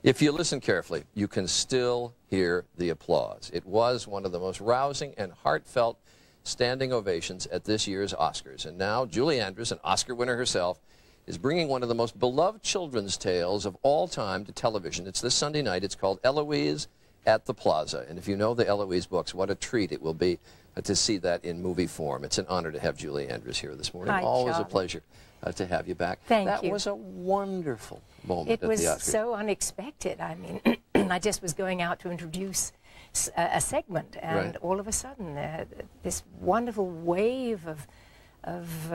If you listen carefully, you can still hear the applause. It was one of the most rousing and heartfelt standing ovations at this year's Oscars. And now Julie Andrews, an Oscar winner herself, is bringing one of the most beloved children's tales of all time to television. It's this Sunday night. It's called Eloise at the Plaza. And if you know the Eloise books, what a treat it will be to see that in movie form. It's an honor to have Julie Andrews here this morning. Hi, Always Charlie. a pleasure to have you back. Thank you. That was a wonderful moment at the Oscars. It was so unexpected. I mean, I just was going out to introduce a segment, and all of a sudden, this wonderful wave of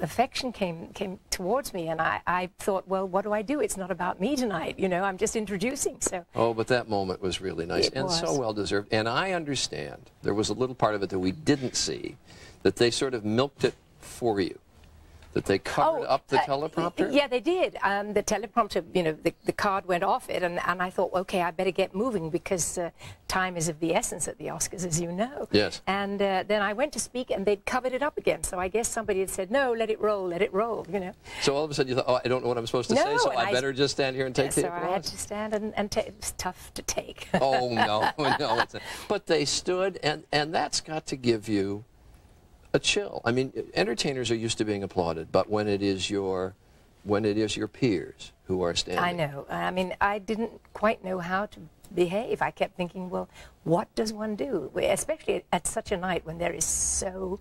affection came towards me, and I thought, well, what do I do? It's not about me tonight, you know, I'm just introducing, so. Oh, but that moment was really nice and so well-deserved. And I understand there was a little part of it that we didn't see, that they sort of milked it for you, that they covered up the teleprompter? Yeah, they did. The teleprompter, you know, the card went off it, and I thought, okay, I better get moving because time is of the essence at the Oscars, as you know. Yes. And then I went to speak, and they'd covered it up again. So I guess somebody had said, no, let it roll, you know. So all of a sudden you thought, oh, I don't know what I'm supposed to say, so I better just stand here and take the applause? So I had to stand and it was tough to take. Oh, no, no. But they stood, and that's got to give you a chill. I mean, entertainers are used to being applauded, but when it is your peers who are standing. I know. I mean, I didn't quite know how to behave. I kept thinking, well, what does one do? Especially at such a night when there is so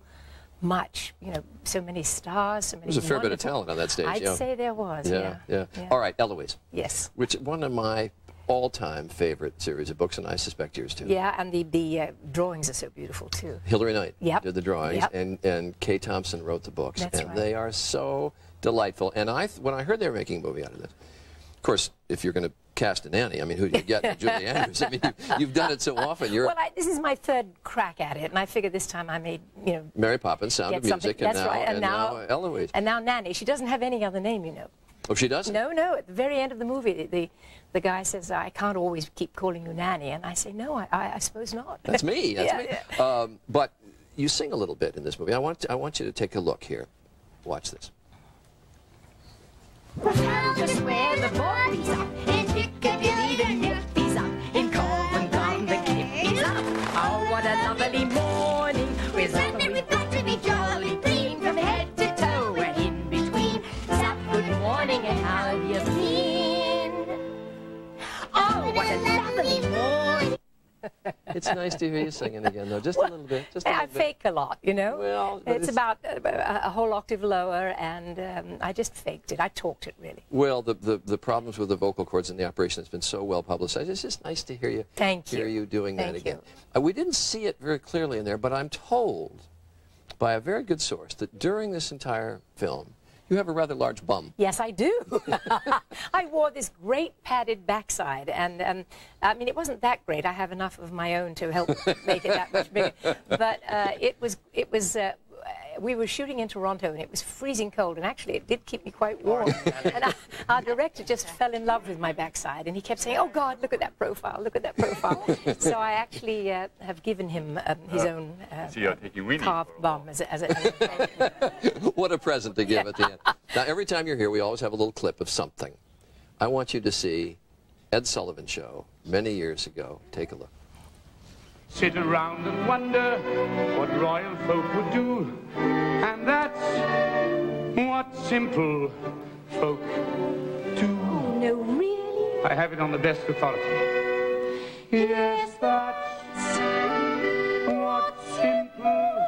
much, you know, so many stars, so many. There's a fair bit of talent on that stage. I'd say there was. Yeah. All right, Eloise. Yes. Which one of my all-time favorite series of books, and I suspect yours too. Yeah, and the drawings are so beautiful too. Hilary Knight did the drawings, Yep. and Kay Thompson wrote the books, That's and right. they are so delightful. And when I heard they were making a movie out of this, of course, if you're going to cast a nanny, I mean, who do you get? Julie Andrews. I mean, you've done it so often. Well, this is my third crack at it, and I figured this time I made, you know, Mary Poppins, Sound of Music, and, That's right. and now Eloise. And now Nanny. She doesn't have any other name, you know. Oh, she doesn't? No. At the very end of the movie, the guy says, I can't always keep calling you Nanny. And I say, no, I suppose not. That's me. That's me. Yeah. But you sing a little bit in this movie. I want you to take a look here. Watch this. Just where the boys are, in Piccadilly the Nifty's up, in Covent Garden the Kniffy's up. Oh, what a lovely morning, we've got to be jolly, clean from head to toe, and in between, stop, good morning, and how have you been? Oh, what a lovely morning. It's nice to hear you singing again, though, just a little bit. I fake a lot, you know. Well, it's about a whole octave lower, and I just faked it. I talked it, really. Well, the problems with the vocal cords in the operation has been so well publicized. It's just nice to hear you. Hear you doing that again. We didn't see it very clearly in there, but I'm told by a very good source that during this entire film, you have a rather large bum. Yes, I do. I wore this great padded backside, and I mean, it wasn't that great. I have enough of my own to help make it that much bigger. But it was. We were shooting in Toronto, and it was freezing cold, and actually it did keep me quite warm. And our director just fell in love with my backside, and he kept saying, oh, God, look at that profile, look at that profile. So I actually have given him his own carved bum as a What a present to give at the end. Now, every time you're here, we always have a little clip of something. I want you to see Ed Sullivan's show many years ago. Take a look. Sit around and wonder what royal folk would do, and that's what simple folk do. No, really? I have it on the best authority. Yes, that's what simple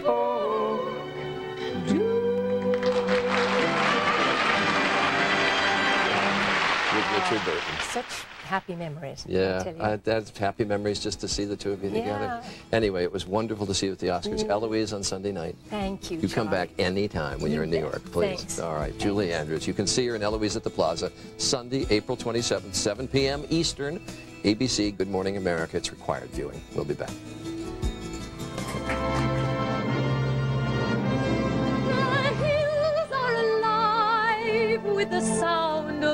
folk do. With Richard Burton. Such happy memories. Yeah, that's happy memories just to see the two of you together. Anyway, it was wonderful to see you at the Oscars. Eloise on Sunday night. Thank you, You come back anytime when you're in New York, please. Thanks. All right, Julie Andrews. You can see her in Eloise at the Plaza, Sunday, April 27th, 7 p.m. Eastern, ABC, Good Morning America. It's required viewing. We'll be back. The hills are alive with the sound of